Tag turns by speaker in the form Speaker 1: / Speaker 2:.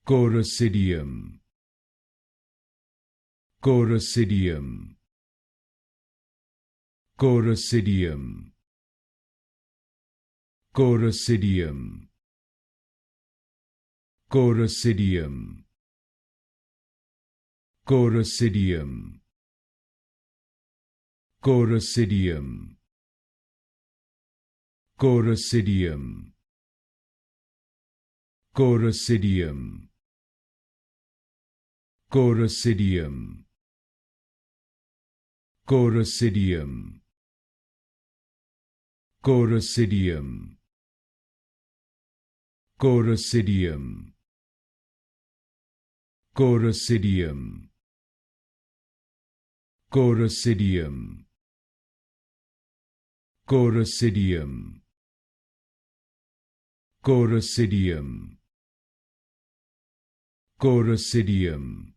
Speaker 1: Coracidium, Coracidium, Coracidium, Coracidium, Coracidium, Coracidium, Coracidium, Coracidium, Coracidium, Coracidium, Coracidium, Coracidium, Coracidium, Coracidium, Coracidium, Coracidium, Coracidium, Coracidium,